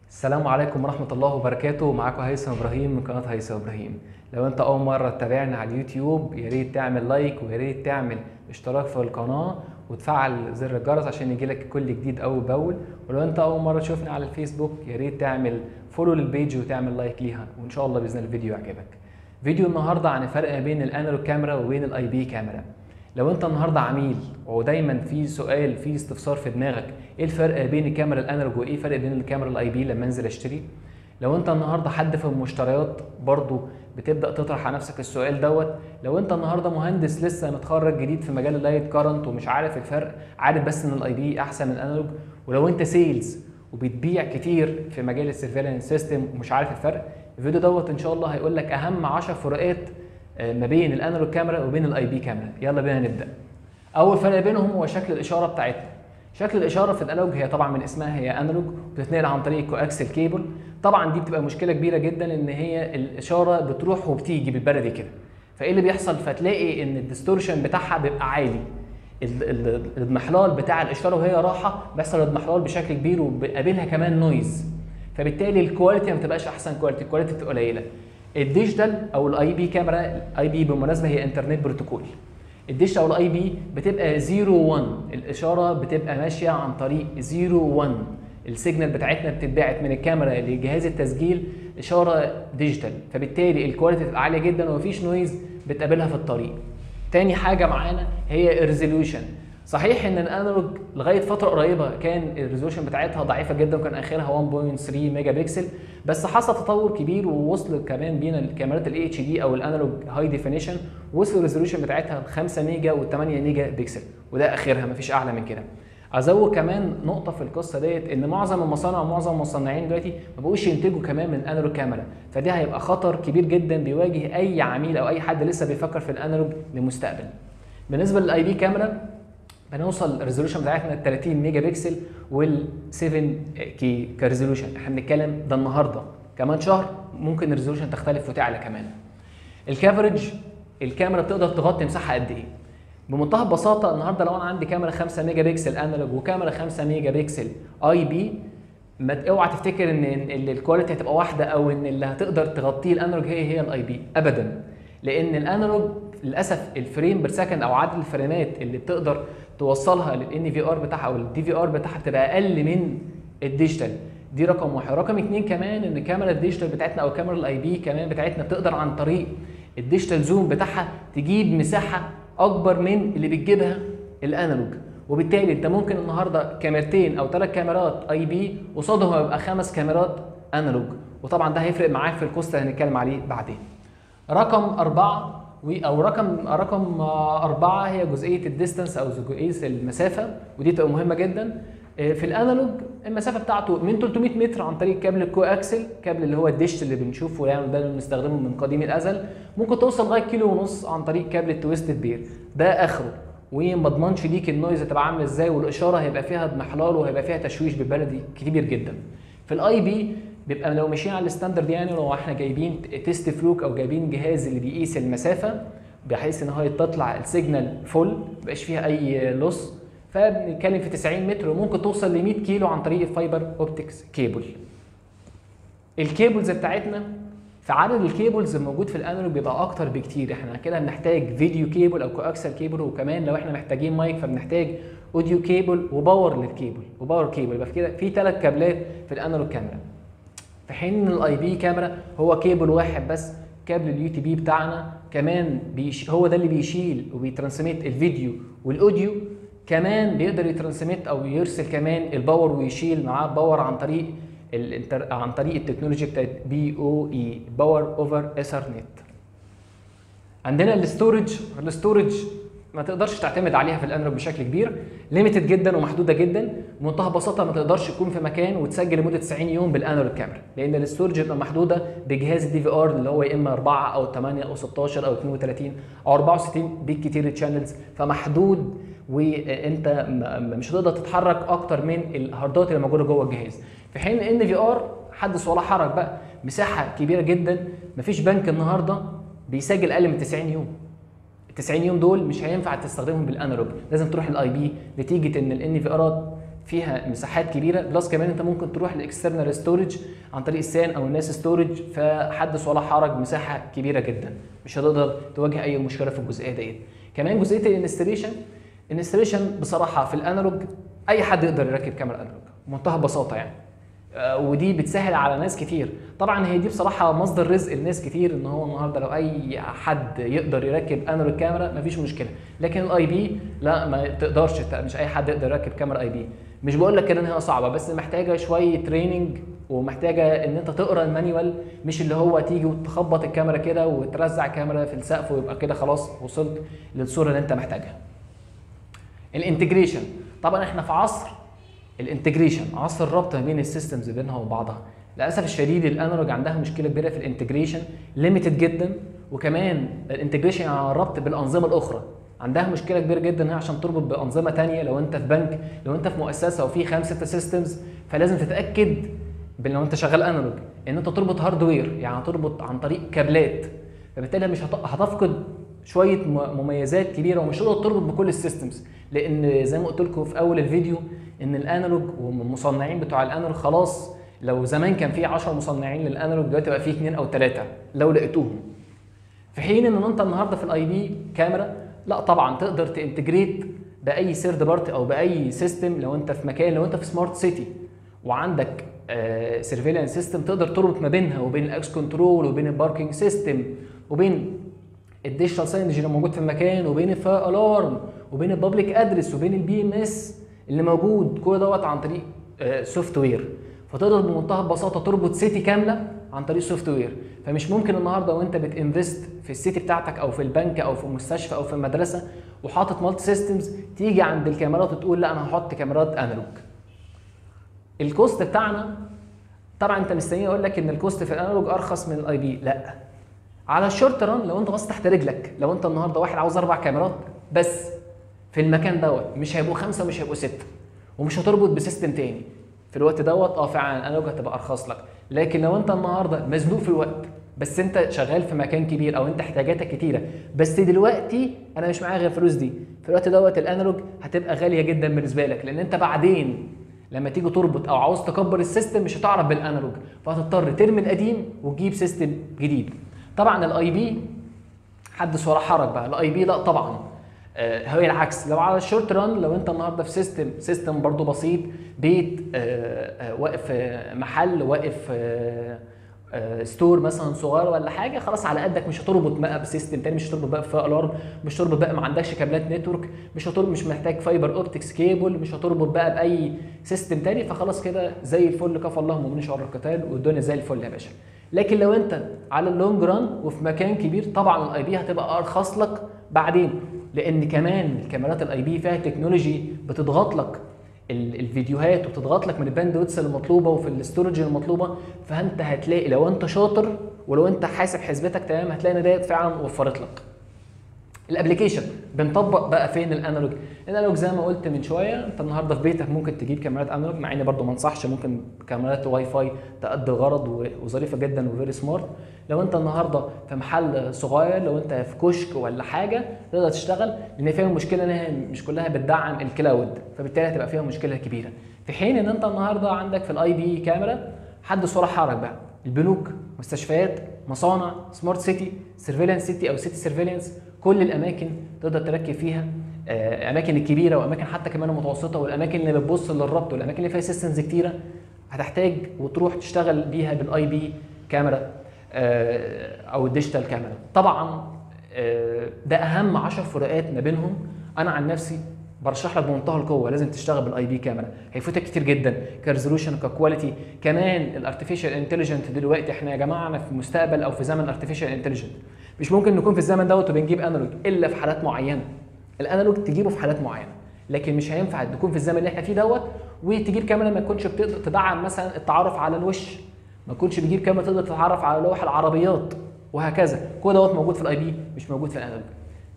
السلام عليكم ورحمة الله وبركاته. معاكم هيثم إبراهيم من قناة هيثم إبراهيم. لو أنت أول مرة تتابعنا على اليوتيوب يا ريت تعمل لايك ويا ريت تعمل اشتراك في القناة وتفعل زر الجرس عشان يجيلك كل جديد أول بأول. ولو أنت أول مرة تشوفنا على الفيسبوك يا ريت تعمل فولو للبيج وتعمل لايك ليها، وإن شاء الله بإذن الله الفيديو يعجبك. فيديو النهاردة عن الفرق ما بين الأنالوج كاميرا وبين الأي بي كاميرا. لو انت النهارده عميل ودايما في سؤال في استفسار في دماغك ايه الفرق بين الكاميرا الانالوج وايه الفرق بين الكاميرا الاي بي لما انزل اشتري، لو انت النهارده حد في المشتريات برضو بتبدا تطرح على نفسك السؤال دوت، لو انت النهارده مهندس لسه متخرج جديد في مجال اللايت كارنت ومش عارف الفرق، عارف بس ان الاي بي احسن من الانالوج، ولو انت سيلز وبتبيع كتير في مجال السيرفيلانس سيستم ومش عارف الفرق، الفيديو دوت ان شاء الله هيقول لك اهم 10 فروقات ما بين الانالوج كاميرا وبين الاي بي كاميرا. يلا بينا نبدا. اول فرق بينهم هو شكل الاشاره بتاعتنا. شكل الاشاره في الانالوج هي طبعا من اسمها هي انالوج وبتتنقل عن طريق كواكسل كيبل. طبعا دي بتبقى مشكله كبيره جدا ان هي الاشاره بتروح وبتيجي بالبلدي كده، فايه اللي بيحصل؟ فتلاقي ان الديستورشن بتاعها بيبقى عالي، الاضمحلال بتاع الاشاره وهي رايحه بيحصل اضمحلال بشكل كبير وبيقابلها كمان نويز، فبالتالي الكواليتي ما بتبقاش احسن كواليتي، الكواليتي بتبقى قليله. الديجيتال او الاي بي كاميرا، الاي بي بالمناسبه هي انترنت بروتوكول، الديجيتال او الاي بي بتبقى 0 1، الاشاره بتبقى ماشيه عن طريق 0 1، السيجنال بتاعتنا بتتبعت من الكاميرا لجهاز التسجيل اشاره ديجيتال، فبالتالي الكواليتي بتبقى عاليه جدا ومفيش نويز بتقابلها في الطريق. تاني حاجه معانا هي الريزوليوشن. صحيح ان الانالوج لغايه فتره قريبه كان الريزولوشن بتاعتها ضعيفه جدا وكان اخرها 1.3 ميجا بكسل، بس حصل تطور كبير ووصل كمان بينا الكاميرات الاي اتش دي او الانالوج هاي ديفينيشن، وصل الريزولوشن بتاعتها ل 5 ميجا و8 ميجا بكسل، وده اخرها مفيش اعلى من كده. ازود كمان نقطه في القصه ديت ان معظم المصانع ومعظم المصنعين دلوقتي ما بقوش ينتجوا كمان من انالوج كاميرا، فدي هيبقى خطر كبير جدا بيواجه اي عميل او اي حد لسه بيفكر في الانالوج للمستقبل. بالنسبه للاي بي كاميرا بنوصل الريزولوشن بتاعتنا ل 30 ميجا بكسل وال 7 كي كريزولوشن. احنا بنتكلم ده النهارده، كمان شهر ممكن الريزولوشن تختلف وتعلى كمان. الكفرج، الكاميرا بتقدر تغطي مساحه قد ايه؟ بمنتهى البساطه النهارده لو انا عندي كاميرا 5 ميجا بكسل انالوج وكاميرا 5 ميجا بكسل اي بي، ما اوعى تفتكر ان الكواليتي هتبقى واحده او ان اللي هتقدر تغطيه الانالوج هي الاي بي، ابدا. لان الانالوج للاسف الفريم بير سكند او عدد الفريمات اللي بتقدر توصلها للان في ار بتاعها او الدي في ار بتاعها بتبقى اقل من الديجيتال. دي رقم واحد. رقم اتنين كمان ان الكاميرا الديجيتال بتاعتنا او الكاميرا الاي بي كمان بتاعتنا بتقدر عن طريق الديجيتال زوم بتاعها تجيب مساحه اكبر من اللي بتجيبها الانالوج، وبالتالي انت ممكن النهارده كاميرتين او 3 كاميرات اي بي قصادهم يبقى 5 كاميرات انالوج، وطبعا ده هيفرق معاك في الكوست اللي هنتكلم عليه بعدين. رقم 4 او رقم 4 هي جزئيه الديستانس او جزئيه المسافه، ودي تبقى مهمه جدا. في الانالوج المسافه بتاعته من 300 متر عن طريق كابل الكو اكسل، كابل اللي هو الديش اللي بنشوفه يعني ده اللي بنستخدمه من قديم الازل، ممكن توصل لغايه 1.5 كيلو عن طريق كابل التويستد بير، ده اخره، وما اضمنش ليك النويز هتبقى عامله ازاي، والاشاره هيبقى فيها اضمحلال وهيبقى فيها تشويش بالبلدي كبير جدا. في الاي بي بيبقى لو ماشيين على الستاندرد، يعني لو احنا جايبين تيست فلوك او جايبين جهاز اللي بيقيس المسافه بحيث ان هو تطلع السيجنال فول مبقاش فيها اي لوس، فبنتكلم في 90 متر وممكن توصل ل 100 كيلو عن طريق الفايبر اوبتكس كيبل. الكيبلز بتاعتنا في عدد الكيبلز الموجود في الانالوج بيبقى اكتر بكتير، احنا كده بنحتاج فيديو كيبل او كواكسل كيبل، وكمان لو احنا محتاجين مايك فبنحتاج اوديو كيبل وباور للكيبل وباور كيبل، يبقى في كده في 3 كابلات في الانالوج كاميرا. في حين ان الاي بي كاميرا هو كيبل واحد بس، كابل اليو تي بي بتاعنا كمان هو ده اللي بيشيل وبيترانسميت الفيديو والاوديو، كمان بيقدر يترانسميت او يرسل كمان الباور ويشيل معاه باور عن طريق التكنولوجيا بتاعت بي او اي، باور اوفر ايثرنت. عندنا الاستورج ما تقدرش تعتمد عليها في الانالوج بشكل كبير، ليميتد جدا ومحدوده جدا، بمنتهى البساطه ما تقدرش تكون في مكان وتسجل لمده 90 يوم بالانالوج كاميرا، لان الاستورج بتبقى محدوده بجهاز الدي في ار اللي هو يا اما 4 او 8 او 16 او 32 او 64 بالكتير تشانلز، فمحدود وانت مش هتقدر تتحرك اكتر من الهاردات اللي موجوده جوه الجهاز. في حين ان في ار حدث ولا حرج بقى، مساحه كبيره جدا، مفيش بنك النهارده بيسجل اقل من 90 يوم. ال 90 يوم دول مش هينفع تستخدمهم بالانالوج، لازم تروح الاي بي نتيجه ان الان في ارات فيها مساحات كبيره، بلس كمان انت ممكن تروح لاكسترنال ستورج عن طريق السان او الناس ستورج، فحدث ولا حرج مساحه كبيره جدا، مش هتقدر تواجه اي مشكله في الجزئيه ديت. كمان جزئيه الانستليشن بصراحه في الانالوج اي حد يقدر يركب كاميرا انالوج بمنتهى البساطه يعني. ودي بتسهل على ناس كتير. طبعا هي دي بصراحه مصدر رزق لناس كتير، ان هو النهارده لو اي حد يقدر يركب انالوج كاميرا مفيش مشكله. لكن الاي بي لا، ما تقدرش، مش اي حد يقدر يركب كاميرا اي بي. مش بقول لك كده ان هي صعبه، بس محتاجه شويه تريننج، ومحتاجه ان انت تقرا المانيوال، مش اللي هو تيجي وتخبط الكاميرا كده وترزع الكاميرا في السقف ويبقى كده خلاص وصلت للصوره اللي انت محتاجها. الانتجريشن، طبعا احنا في عصر الانتجريشن، عصر الربط ما بين السيستمز بينها وبعضها. للاسف الشديد الانالوج عندها مشكله كبيره في الانتجريشن، ليميتد جدا. وكمان الانتجريشن على الربط بالانظمه الاخرى عندها مشكله كبيره جدا، عشان تربط بانظمه ثانيه. لو انت في بنك، لو انت في مؤسسه وفي 5 6 سيستمز، فلازم تتاكد لو انت شغال انالوج ان انت تربط هاردوير، يعني تربط عن طريق كابلات. فبالتالي مش هتفقد شويه مميزات كبيره، ومش هتقدر تربط بكل السيستمز، لان زي ما قلت لكم في اول الفيديو ان الانالوج والمصنعين بتوع الانالوج خلاص، لو زمان كان في 10 مصنعين للانالوج دلوقتي بقى في 2 أو 3 لو لقيتوهم. في حين ان انت النهارده في الاي بي كاميرا لا، طبعا تقدر تنتجريت باي سيرد بارتي او باي سيستم. لو انت في مكان، لو انت في سمارت سيتي وعندك سيرفيلانس سيستم، تقدر تربط ما بينها وبين الاكس كنترول وبين الباركينج سيستم وبين الديجيتال ساينج اللي موجود في المكان وبين الفاير الارم وبين البابليك ادرس وبين البي ام اس اللي موجود، كل دوت عن طريق سوفت وير. فتقدر بمنتهى البساطه تربط سيتي كامله عن طريق سوفت وير. فمش ممكن النهارده وانت بتنفست في السيتي بتاعتك او في البنك او في المستشفى او في المدرسه وحاطط مالتي سيستمز، تيجي عند الكاميرات وتقول لا انا هحط كاميرات انالوج. الكوست بتاعنا طبعا انت مستني اقول لك ان الكوست في الانالوج ارخص من الاي بي، لا. على الشورت ران لو انت بص تحت رجلك، لو انت النهارده واحد عاوز 4 كاميرات بس في المكان دوت، مش هيبقوا 5 ومش هيبقوا 6، ومش هتربط بسيستم تاني في الوقت دوت، فعلا الانالوج هتبقى ارخص لك. لكن لو انت النهارده مزنوق في الوقت، بس انت شغال في مكان كبير او انت احتياجاتك كتيره، بس دلوقتي انا مش معايا غير الفلوس دي، في الوقت دوت الانالوج هتبقى غاليه جدا بالنسبه لك، لان انت بعدين لما تيجي تربط او عاوز تكبر السيستم مش هتعرف بالانالوج، فهتضطر ترمي القديم وتجيب سيستم جديد. طبعا الاي بي حدث ولا حرج بقى، الاي بي لا طبعا هي العكس. لو على الشورت ران، لو انت النهارده في سيستم برضو بسيط، بيت واقف محل، واقف ستور مثلا صغير ولا حاجه، خلاص على قدك، مش هتربط بقى بسيستم تاني، مش هتربط بقى بفاير الارم، مش هتربط بقى، ما عندكش كابلات نتورك، مش محتاج فايبر اوبتكس كيبل، مش هتربط بقى باي سيستم تاني، فخلاص كده زي الفل، كفى الله المؤمنين شر القتال، والدنيا زي الفل يا باشا. لكن لو انت على اللونج ران وفي مكان كبير، طبعا الاي بي هتبقى ارخص لك بعدين، لان كمان الكاميرات الاي بي فيها تكنولوجي بتضغط لك الفيديوهات وبتضغط لك من الباندويتس المطلوبه وفي الاستورج المطلوبه. فانت هتلاقي لو انت شاطر ولو انت حاسب حسبتك تمام، هتلاقي ان ديت فعلا وفرت لك. الابلكيشن بنطبق بقى فين الانالوج؟ الانالوج زي ما قلت من شويه، انت النهارده في بيتك ممكن تجيب كاميرات انالوج، مع اني برضو ما انصحش، ممكن كاميرات واي فاي تأدي الغرض وظريفه جدا وفيري سمارت. لو انت النهارده في محل صغير، لو انت في كشك ولا حاجه، تقدر تشتغل، لان فيها مشكله انها مش كلها بتدعم الكلاود، فبالتالي هتبقى فيها مشكله كبيره. في حين ان انت النهارده عندك في الاي بي كاميرا، حدث ولا حرج بقى، البنوك، مستشفيات، مصانع، سمارت سيتي، سيرفيلانس سيتي او سيتي سيرفيلانس، كل الاماكن تقدر تركب فيها، اماكن الكبيره واماكن حتى كمان المتوسطه، والاماكن اللي بتبص للربط والاماكن اللي فيها سيستمز كتيره، هتحتاج وتروح تشتغل بيها بالاي بي كاميرا او الديجيتال كاميرا. طبعا ده اهم 10 فروقات ما بينهم. انا عن نفسي برشح لك بمنتهى القوه لازم تشتغل بالاي بي كاميرا، هيفوتك كتير جدا كريزولوشن، ككواليتي. كمان الارتفيشال انتليجنت دلوقتي، احنا يا جماعه في المستقبل او في زمن ارتفيشال انتليجنت، مش ممكن نكون في الزمن دوت وبنجيب انالوج الا في حالات معينه. الانالوج تجيبه في حالات معينه، لكن مش هينفع تكون في الزمن اللي احنا فيه دوت وتجيب كاميرا ما تكونش بتقدر تدعم مثلا التعرف على الوش، ما تكونش بتجيب كاميرا تقدر تتعرف على لوح العربيات وهكذا. كل دوت موجود في الاي بي، مش موجود في الانالوج.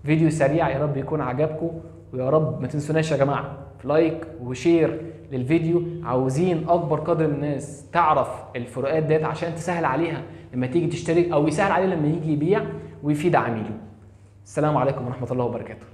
فيديو سريع، يا رب يكون عجبكم، ويا رب ما تنسوناش يا جماعه في لايك وشير للفيديو. عاوزين اكبر قدر من الناس تعرف الفروقات ديت عشان تسهل عليها لما تيجي تشتري، او يسهل عليه لما يجي يبيع ويفيد عميله. السلام عليكم ورحمه الله وبركاته.